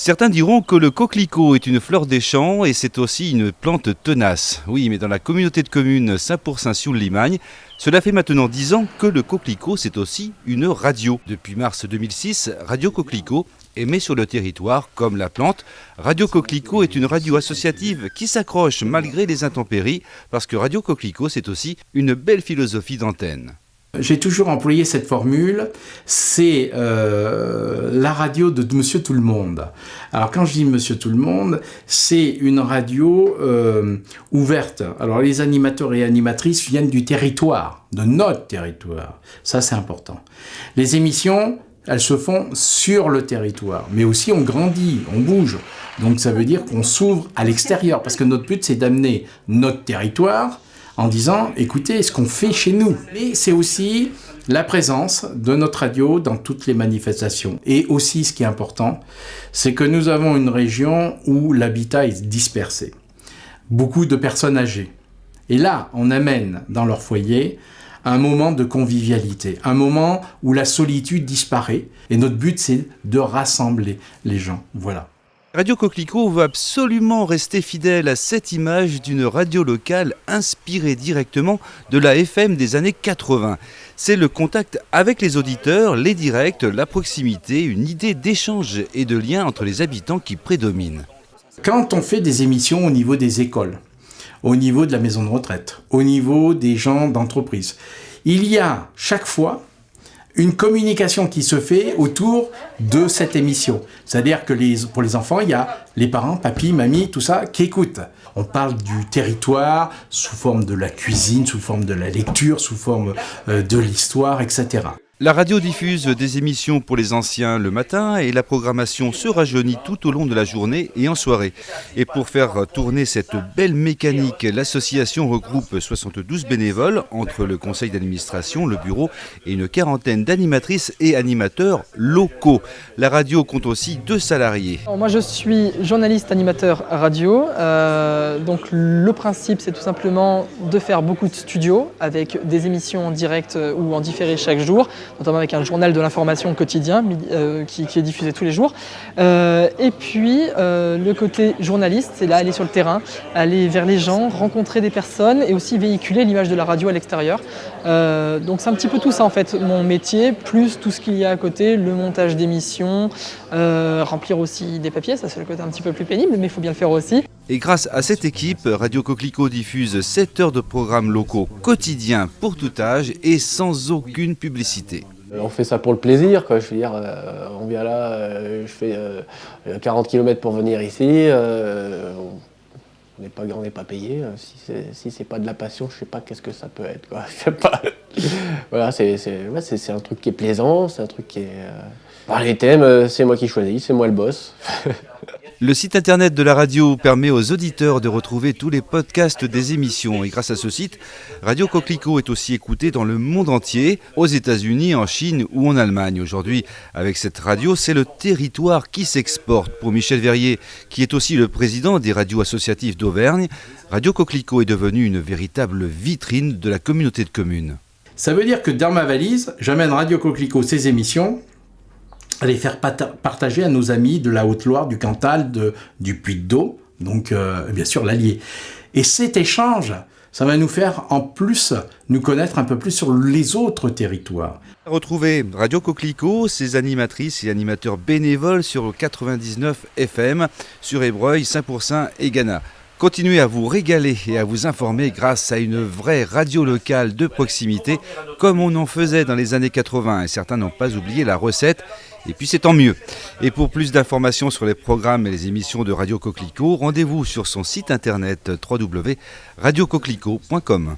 Certains diront que le coquelicot est une fleur des champs et c'est aussi une plante tenace. Oui, mais dans la communauté de communes Saint-Pourçain-Sioule-Limagne, cela fait maintenant 10 ans que le coquelicot c'est aussi une radio. Depuis mars 2006, Radio Coquelicot émet sur le territoire comme la plante. Radio Coquelicot est une radio associative qui s'accroche malgré les intempéries parce que Radio Coquelicot c'est aussi une belle philosophie d'antenne. J'ai toujours employé cette formule, c'est la radio de Monsieur Tout le Monde. Alors quand je dis Monsieur Tout le Monde, c'est une radio ouverte. Alors les animateurs et animatrices viennent du territoire, de notre territoire. Ça c'est important. Les émissions, elles se font sur le territoire, mais aussi on grandit, on bouge. Donc ça veut dire qu'on s'ouvre à l'extérieur, parce que notre but c'est d'amener notre territoire en disant, écoutez, ce qu'on fait chez nous. Et c'est aussi la présence de notre radio dans toutes les manifestations. Et aussi, ce qui est important, c'est que nous avons une région où l'habitat est dispersé. Beaucoup de personnes âgées. Et là, on amène dans leur foyer un moment de convivialité, un moment où la solitude disparaît. Et notre but, c'est de rassembler les gens. Voilà. Radio Coquelicot veut absolument rester fidèle à cette image d'une radio locale inspirée directement de la FM des années 80. C'est le contact avec les auditeurs, les directs, la proximité, une idée d'échange et de lien entre les habitants qui prédomine. Quand on fait des émissions au niveau des écoles, au niveau de la maison de retraite, au niveau des gens d'entreprise, il y a chaque fois une communication qui se fait autour de cette émission. C'est-à-dire que pour les enfants, il y a les parents, papy, mamie, tout ça, qui écoutent. On parle du territoire sous forme de la cuisine, sous forme de la lecture, sous forme de l'histoire, etc. La radio diffuse des émissions pour les anciens le matin et la programmation se rajeunit tout au long de la journée et en soirée. Et pour faire tourner cette belle mécanique, l'association regroupe 72 bénévoles entre le conseil d'administration, le bureau et une quarantaine d'animatrices et animateurs locaux. La radio compte aussi 2 salariés. Alors moi je suis journaliste animateur radio, donc le principe c'est tout simplement de faire beaucoup de studios avec des émissions en direct ou en différé chaque jour, notamment avec un journal de l'information quotidien qui est diffusé tous les jours. Et puis le côté journaliste, c'est là aller sur le terrain, aller vers les gens, rencontrer des personnes et aussi véhiculer l'image de la radio à l'extérieur. Donc c'est un petit peu tout ça en fait, mon métier, plus tout ce qu'il y a à côté, le montage d'émissions, remplir aussi des papiers, ça c'est le côté un petit peu plus pénible, mais il faut bien le faire aussi. Et grâce à cette équipe, Radio Coquelicot diffuse 7 heures de programmes locaux quotidiens pour tout âge et sans aucune publicité. On fait ça pour le plaisir, quoi. Je veux dire, on vient là, je fais 40 km pour venir ici, on n'est pas payé. Si c'est pas de la passion, je sais pas qu'est-ce que ça peut être, quoi. Je sais pas. Voilà, c'est un truc qui est plaisant, c'est un truc qui est... les thèmes, c'est moi qui choisis, c'est moi le boss. Le site internet de la radio permet aux auditeurs de retrouver tous les podcasts des émissions. Et grâce à ce site, Radio Coquelicot est aussi écoutée dans le monde entier, aux États-Unis, en Chine ou en Allemagne. Aujourd'hui, avec cette radio, c'est le territoire qui s'exporte. Pour Michel Verrier, qui est aussi le président des radios associatives d'Auvergne, Radio Coquelicot est devenue une véritable vitrine de la communauté de communes. Ça veut dire que dans ma valise, j'amène Radio Coquelicot, ses émissions, à les faire partager à nos amis de la Haute-Loire, du Cantal, du Puy-de-Dôme, donc bien sûr l'Allier. Et cet échange, ça va nous faire en plus nous connaître un peu plus sur les autres territoires. Retrouvez Radio Coquelicot, ses animatrices et animateurs bénévoles sur 99 FM, sur Ébreuil, Saint-Pourçain et Gannat. Continuez à vous régaler et à vous informer grâce à une vraie radio locale de proximité, comme on en faisait dans les années 80. Et certains n'ont pas oublié la recette, et puis c'est tant mieux. Et pour plus d'informations sur les programmes et les émissions de Radio Coquelicot, rendez-vous sur son site internet www.radiocoquelicot.com.